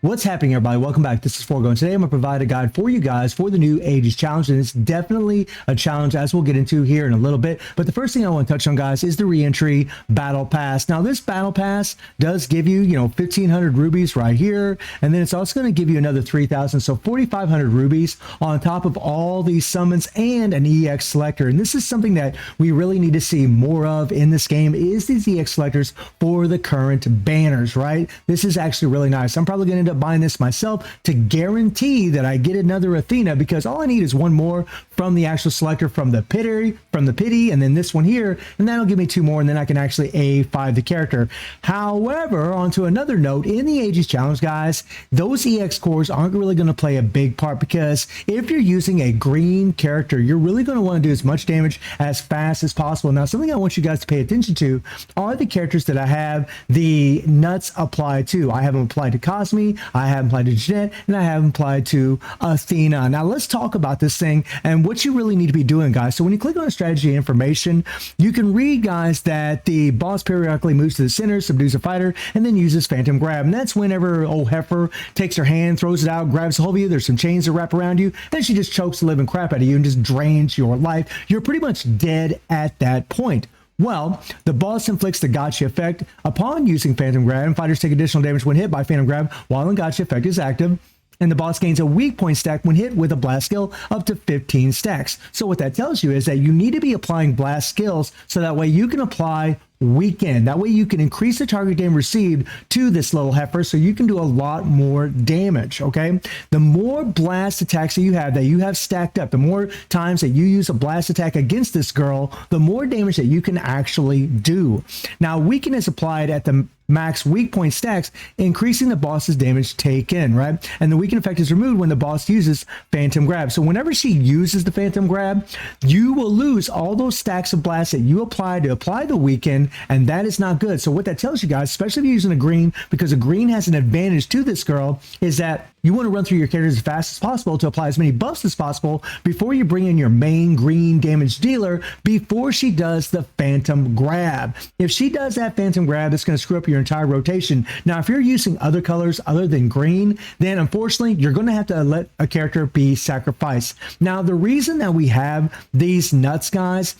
What's happening, everybody? Welcome back. This is Forgo, and today I'm going to provide a guide for you guys for the new Aegis challenge, and it's definitely a challenge as we'll get into here in a little bit. But the first thing I want to touch on, guys, is the re-entry battle pass. Now, this battle pass does give you, 1,500 rubies right here, and then it's also going to give you another 3,000, so 4,500 rubies on top of all these summons and an EX selector. And this is something that we really need to see more of in this game, is these EX selectors for the current banners, right? This is actually really nice. I'm probably going to end up buying this myself to guarantee that I get another Athena, because all I need is one more from the actual selector from the pity, and then this one here, and that'll give me two more, and then I can actually A5 the character. However, onto another note, in the Aegis challenge, guys, those EX cores aren't really going to play a big part, because if you're using a green character, you're really going to want to do as much damage as fast as possible. Now, something I want you guys to pay attention to are the characters that I have the nuts applied to. I have them applied to Cosme, I have them applied to Jeanette, and I have them applied to Athena. Now, let's talk about this thing and what you really need to be doing, guys. So when you click on strategy information, you can read, guys, that the boss periodically moves to the center, subdues a fighter, and then uses phantom grab. And that's whenever old heifer takes her hand, throws it out, grabs a hold of you, there's some chains that wrap around you, then she just chokes the living crap out of you and just drains your life. You're pretty much dead at that point. Well, the boss inflicts the gotcha effect upon using phantom grab, and fighters take additional damage when hit by phantom grab while the gotcha effect is active. And the boss gains a weak point stack when hit with a blast skill up to 15 stacks. So what that tells you is that you need to be applying blast skills so that way you can apply weekend. That way you can increase the target damage received to this little heifer, so you can do a lot more damage. Okay, the more blast attacks that you have stacked up, the more times that you use a blast attack against this girl, the more damage that you can actually do. Now, weaken is applied at the max weak point stacks, increasing the boss's damage taken, right? And the weaken effect is removed when the boss uses phantom grab. So whenever she uses the phantom grab, you will lose all those stacks of blast that you apply to apply the weaken, and that is not good. So what that tells you, guys, especially if you're using a green, because a green has an advantage to this girl, is that you want to run through your characters as fast as possible to apply as many buffs as possible before you bring in your main green damage dealer before she does the phantom grab. If she does that phantom grab, it's going to screw up your entire rotation. Now, if you're using other colors other than green, then unfortunately, you're going to have to let a character be sacrificed. Now, the reason that we have these nuts, guys,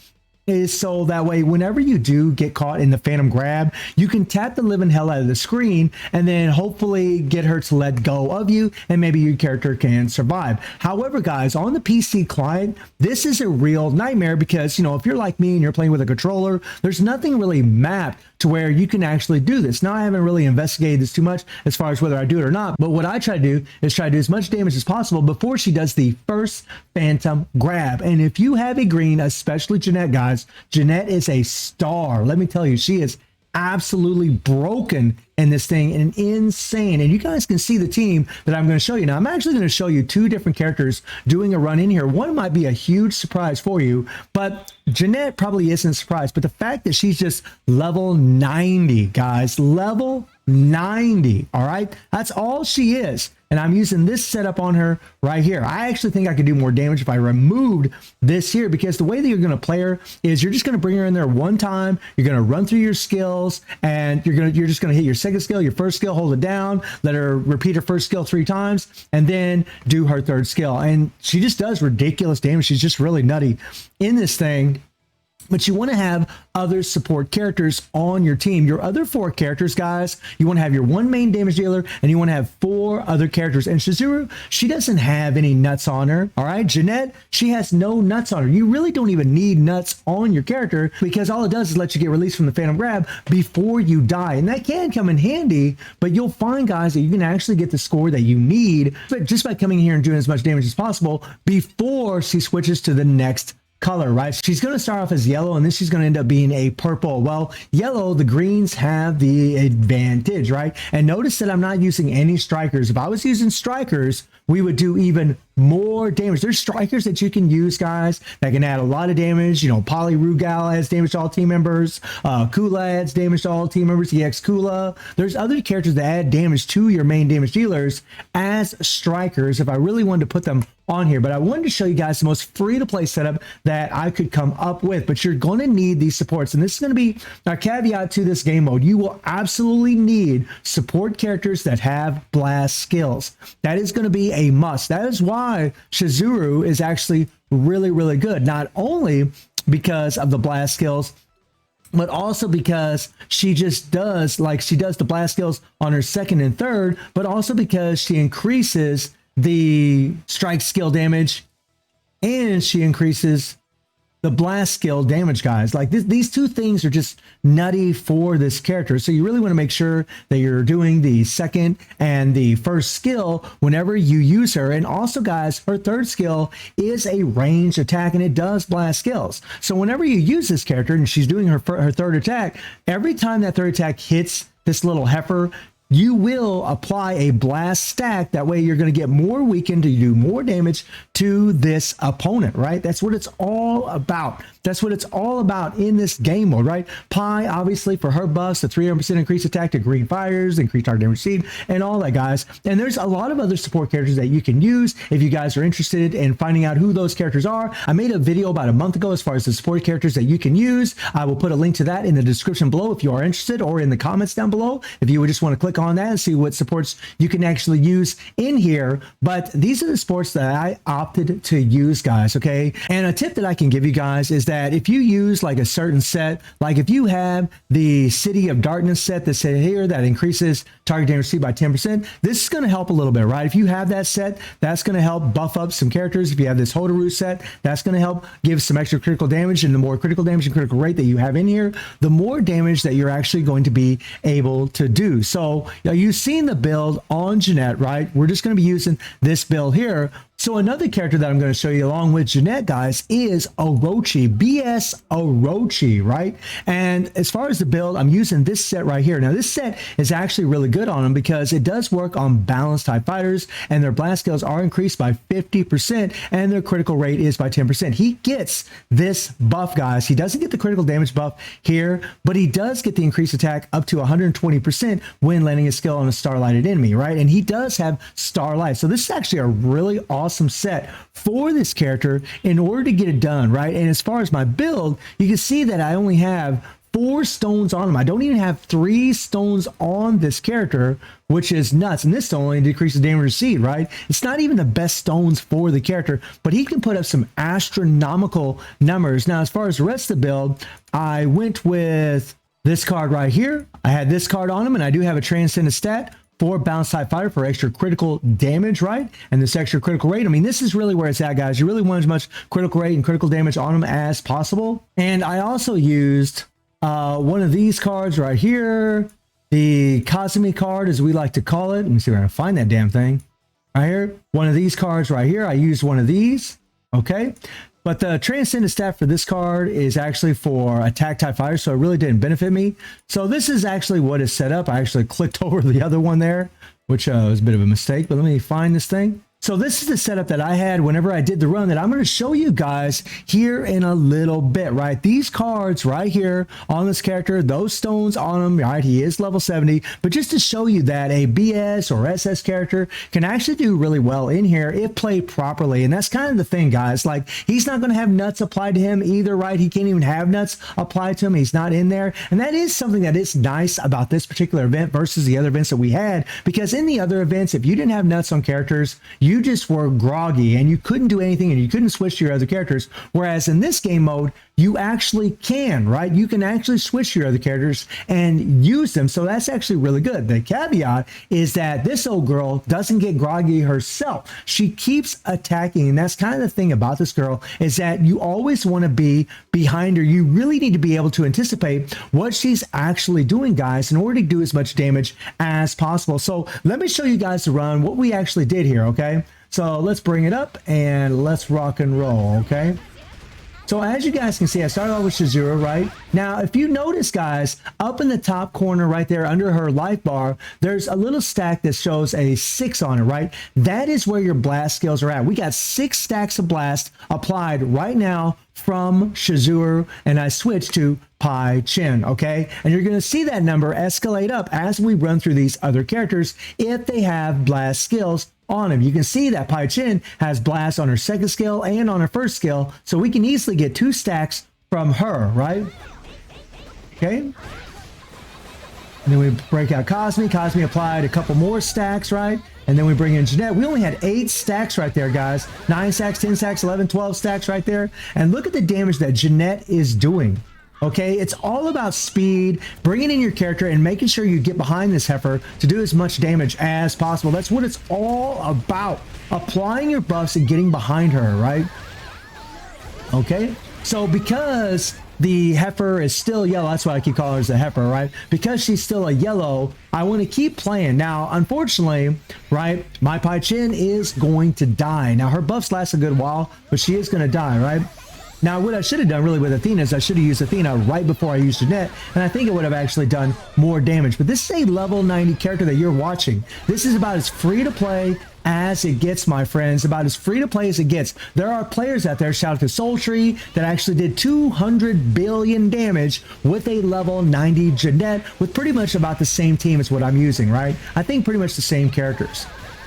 is so that way whenever you do get caught in the phantom grab, you can tap the living hell out of the screen and then hopefully get her to let go of you, and maybe your character can survive. However, guys, on the PC client, this is a real nightmare, because if you're like me and you're playing with a controller, there's nothing really mapped to where you can actually do this. Now, I haven't really investigated this too much as far as whether I do it or not, but what I try to do is try to do as much damage as possible before she does the first phantom grab. And if you have a green, especially Jeanette, guys, Jeanette is a star. Let me tell you, she is absolutely broken in this thing and insane. And you guys can see the team that I'm going to show you. Now, I'm actually going to show you two different characters doing a run in here. One might be a huge surprise for you, but Jeanette probably isn't a surprise. But the fact that she's just level 90, guys, level 90, all right? That's all she is. And I'm using this setup on her right here. I actually think I could do more damage if I removed this here, because the way that you're going to play her is you're just going to bring her in there one time. You're going to run through your skills, and you're just going to hit your second skill, your first skill, hold it down, let her repeat her first skill 3 times, and then do her third skill. And she just does ridiculous damage. She's just really nutty in this thing. But you want to have other support characters on your team. Your other 4 characters, guys, you want to have your one main damage dealer, and you want to have 4 other characters. And Shizuru, she doesn't have any nuts on her. All right, Jeanette, she has no nuts on her. You really don't even need nuts on your character, because all it does is let you get released from the phantom grab before you die. And that can come in handy, but you'll find, guys, that you can actually get the score that you need just by coming here and doing as much damage as possible before she switches to the next color, right? She's going to start off as yellow, and then she's going to end up being a purple. Well, yellow, the greens have the advantage, right? And notice that I'm not using any strikers. If I was using strikers, we would do even more damage. There's strikers that you can use, guys, that can add a lot of damage. You know, Poly Rugal adds damage to all team members. Kula adds damage to all team members. EX Kula. There's other characters that add damage to your main damage dealers as strikers if I really wanted to put them on here, but I wanted to show you guys the most free-to-play setup that I could come up with. But you're going to need these supports, and this is going to be our caveat to this game mode. You will absolutely need support characters that have blast skills. That is going to be a must. That is why Shizuru is actually really, really good, not only because of the blast skills, but also because she just does, like, she does the blast skills on her second and third, but also because she increases the strike skill damage and she increases the blast skill damage, guys. Like these two things are just nutty for this character. So you really want to make sure that you're doing the second and the first skill whenever you use her. And also, guys, her third skill is a ranged attack and it does blast skills. So whenever you use this character and she's doing her third attack, every time that third attack hits this little heifer, you will apply a blast stack. That way you're going to get more weakened to do more damage to this opponent, right? That's what it's all about. That's what it's all about in this game mode, right? Pi, obviously, for her buffs, the 300% increased attack to green fires, increased target damage received, and all that, guys. And there's a lot of other support characters that you can use if you guys are interested in finding out who those characters are. I made a video about a month ago as far as the support characters that you can use. I will put a link to that in the description below if you are interested, or in the comments down below if you would just want to click on that and see what supports you can actually use in here. But these are the supports that I opted to use, guys, okay? And a tip that I can give you guys is that if you use like a certain set, like if you have the City of Darkness set that's here that increases target damage received by 10%, this is going to help a little bit, right? If you have that set, that's going to help buff up some characters. If you have this Hotaru set, that's going to help give some extra critical damage, and the more critical damage and critical rate that you have in here, the more damage that you're actually going to be able to do. So you've seen the build on Jeanette, right? We're just going to be using this build here. So another character that I'm going to show you along with Jeanette, guys, is Orochi, BS Orochi, right? And as far as the build, I'm using this set right here. Now, this set is actually really good on them because it does work on balanced type fighters, and their blast skills are increased by 50%, and their critical rate is by 10%. He gets this buff, guys. He doesn't get the critical damage buff here, but he does get the increased attack up to 120% when landing a skill on a starlighted enemy, right? And he does have starlight. So this is actually a really awesome set for this character in order to get it done, right? And as far as my build, you can see that I only have 4 stones on him. I don't even have 3 stones on this character, which is nuts. And this only decreases damage received, right? It's not even the best stones for the character, but he can put up some astronomical numbers. Now, as far as the rest of the build, I went with this card right here. I had this card on him, and I do have a transcendent stat for bounce type fighter for extra critical damage, right? And this extra critical rate, I mean, this is really where it's at, guys. You really want as much critical rate and critical damage on them as possible. And I also used one of these cards right here, the Kazumi card, as we like to call it. Let me see where I can find that damn thing. Right here, one of these cards right here. I used one of these, okay? But the transcendent stat for this card is actually for attack type fighters, so it really didn't benefit me. So this is actually what is set up. I actually clicked over the other one there, which was a bit of a mistake, but let me find this thing. So this is the setup that I had whenever I did the run that I'm going to show you guys here in a little bit, right? These cards right here on this character, those stones on him, right? He is level 70, but just to show you that a BS or SS character can actually do really well in here if played properly. And that's kind of the thing, guys. Like, he's not going to have nuts applied to him either, right? He can't even have nuts applied to him. He's not in there. And that is something that is nice about this particular event versus the other events that we had, because in the other events, if you didn't have nuts on characters, you just were groggy and you couldn't do anything and you couldn't switch to your other characters. Whereas in this game mode, you actually can, right? You can actually switch to your other characters and use them. So that's actually really good. The caveat is that this old girl doesn't get groggy herself. She keeps attacking. And that's kind of the thing about this girl, is that you always want to be behind her. You really need to be able to anticipate what she's actually doing, guys, in order to do as much damage as possible. So let me show you guys the run, what we actually did here, okay? So let's bring it up and let's rock and roll, okay? So as you guys can see, I started off with Shizuru, right? Now, if you notice, guys, up in the top corner right there under her life bar, there's a little stack that shows a 6 on it, right? That is where your blast skills are at. We got 6 stacks of blast applied right now from Shizuru, and I switched to Pai Chin, okay? And you're going to see that number escalate up as we run through these other characters if they have blast skills on him. You can see that Pai Chin has blast on her second skill and on her first skill, so we can easily get 2 stacks from her, right? Okay. And then we break out Cosme. Cosme applied a couple more stacks, right? And then we bring in Jeanette. We only had 8 stacks right there, guys. 9 stacks, 10 stacks, 11, 12 stacks right there. And look at the damage that Jeanette is doing. Okay, it's all about speed, bringing in your character and making sure you get behind this heifer to do as much damage as possible. That's what it's all about. Applying your buffs and getting behind her, right? Okay, so because the heifer is still yellow, that's why I keep calling her the heifer, right? Because she's still a yellow, I want to keep playing. Now, unfortunately, right, my Pai Chin is going to die. Now, her buffs last a good while, but she is going to die, right? Now, what I should have done really with Athena is I should have used Athena right before I used Jeanette, and I think it would have actually done more damage. But this is a level 90 character that you're watching. This is about as free to play as it gets, my friends, about as free to play as it gets. There are players out there, shout out to Sultry, that actually did 200 billion damage with a level 90 Jeanette with pretty much about the same team as what I'm using, right? I think pretty much the same characters.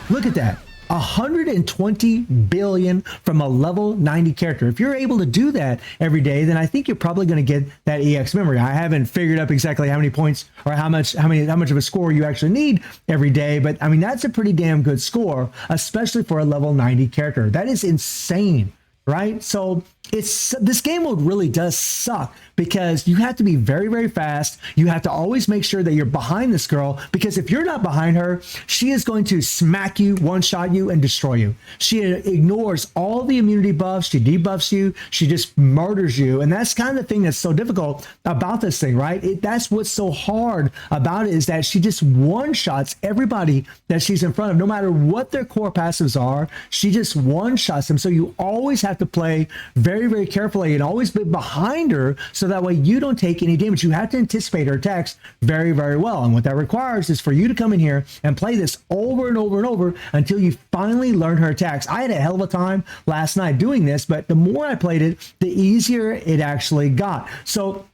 Look at that. 120 billion from a level 90 character. If you're able to do that every day, then I think you're probably going to get that EX memory. I haven't figured up exactly how many points or how much of a score you actually need every day, but I mean, that's a pretty damn good score, especially for a level 90 character. That is insane, right? So this game mode really does suck because you have to be very, very fast. You have to always make sure that you're behind this girl, because if you're not behind her, she is going to smack you, one-shot you, and destroy you. She ignores all the immunity buffs. She debuffs you. She just murders you. And that's kind of the thing that's so difficult about this thing, right? That's what's so hard about it, is that she just one-shots everybody that she's in front of. No matter what their core passives are, she just one-shots them. So you always have to play very, very carefully and always be behind her, so that way you don't take any damage. You have to anticipate her attacks very, very well. And what that requires is for you to come in here and play this over and over and over until you finally learn her attacks. I had a hell of a time last night doing this, but the more I played it, the easier it actually got. So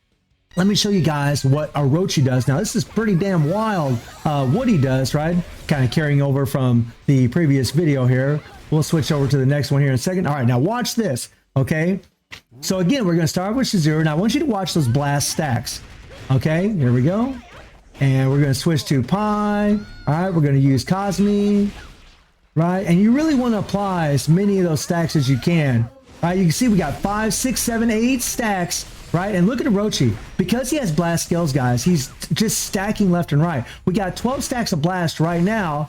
let me show you guys what Orochi does. Now, this is pretty damn wild what he does, right? Kind of carrying over from the previous video here. We'll switch over to the next one here in a second. All right, now watch this. Okay, so again, we're going to start with Shizuru. Now, I want you to watch those blast stacks. Okay, here we go. And we're going to switch to Pai. All right, we're going to use Cosme. Right, and you really want to apply as many of those stacks as you can. Right, you can see we got 5, 6, 7, 8 stacks. Right, and look at Orochi. Because he has blast skills, guys, he's just stacking left and right. We got 12 stacks of blast right now.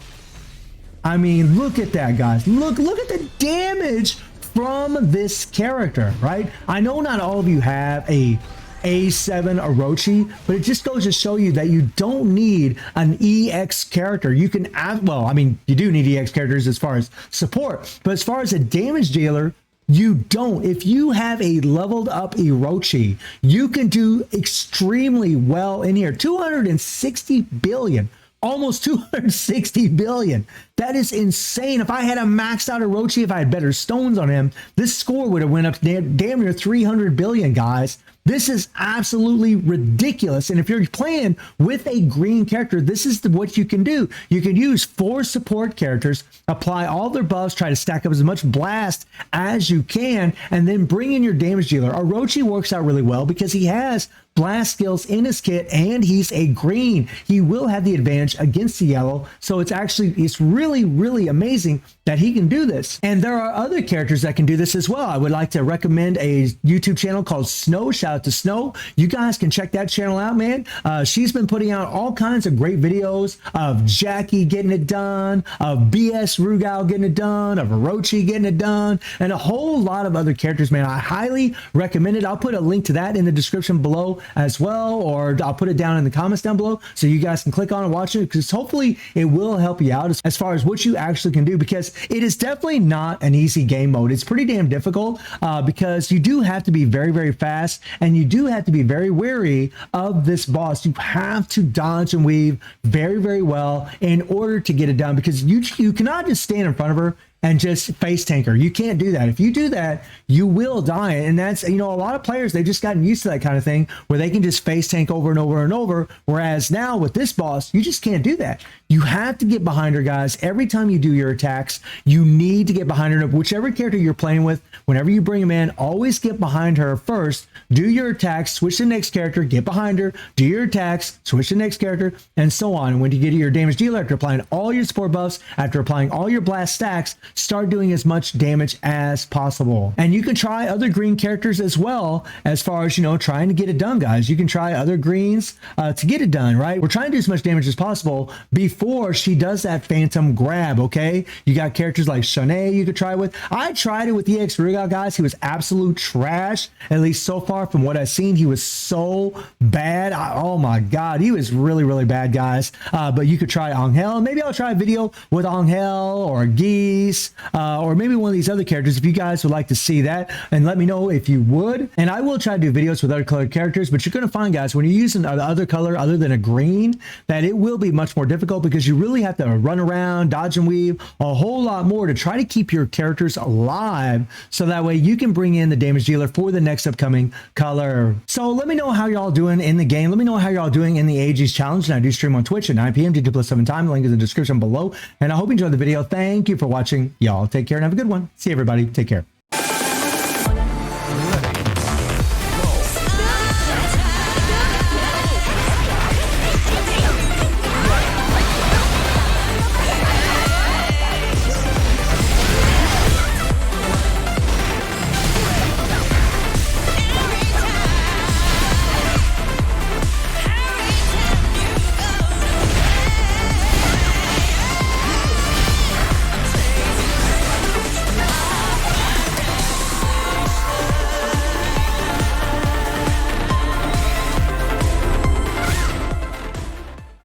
I mean, look at that, guys. Look at the damage from this character, right? I know not all of you have a A7 Orochi, but it just goes to show you that you don't need an EX character. You can add, well, I mean, you do need EX characters as far as support, but as far as a damage dealer, you don't. If you have a leveled up Orochi, you can do extremely well in here. 260 billion. Almost 260 billion. That is insane. If I had a maxed out Orochi, if I had better stones on him, this score would have went up to damn near 300 billion, guys. This is absolutely ridiculous. And if you're playing with a green character, this is what you can do. You can use 4 support characters, apply all their buffs, try to stack up as much blast as you can, and then bring in your damage dealer. Orochi works out really well because he has blast skills in his kit and he's a green. He will have the advantage against the yellow. So it's really, really amazing that he can do this. And there are other characters that can do this as well. I would like to recommend a YouTube channel called Snow. Shout out to Snow. You guys can check that channel out, man. She's been putting out all kinds of great videos of Jackie getting it done, of BS Rugal getting it done, of Orochi getting it done, and a whole lot of other characters, man. I highly recommend it. I'll put a link to that in the description below as well, or I'll put it down in the comments down below so you guys can click on and watch it, because hopefully it will help you out as far as what you actually can do, because it is definitely not an easy game mode. It's pretty damn difficult because you do have to be very, very fast, and you do have to be very wary of this boss. You have to dodge and weave very, very well in order to get it done, because you cannot just stand in front of her and just face tank her. You can't do that. If you do that, you will die. And that's, you know, a lot of players, they've just gotten used to that kind of thing where they can just face tank over and over and over. Whereas now with this boss, you just can't do that. You have to get behind her, guys. Every time you do your attacks, you need to get behind her. Whichever character you're playing with, whenever you bring him in, always get behind her first. Do your attacks, switch to the next character, get behind her, do your attacks, switch to the next character, and so on. And when you get to your damage dealer, after applying all your support buffs, after applying all your blast stacks, start doing as much damage as possible. And you can try other green characters as well, as far as, you know, trying to get it done, guys. You can try other greens to get it done, right? We're trying to do as much damage as possible before she does that phantom grab, okay? You got characters like Jeanette you could try with. I tried it with EX Rigout, guys. He was absolute trash, at least so far from what I've seen. He was so bad. Oh my God, he was really, really bad, guys. But you could try Angel. Maybe I'll try a video with Angel or aegis, or maybe one of these other characters if you guys would like to see that, and let me know if you would. And I will try to do videos with other colored characters, but you're going to find, guys, when you're using the other color other than a green, that it will be much more difficult, because you really have to run around, dodge and weave a whole lot more to try to keep your characters alive, so that way you can bring in the damage dealer for the next upcoming color. So let me know how y'all doing in the game. Let me know how y'all doing in the aegis challenge. And I do stream on Twitch at 9 p.m. T2+7 time. The link is in the description below. And I hope you enjoyed the video. Thank you for watching. Y'all take care and have a good one. See everybody. Take care.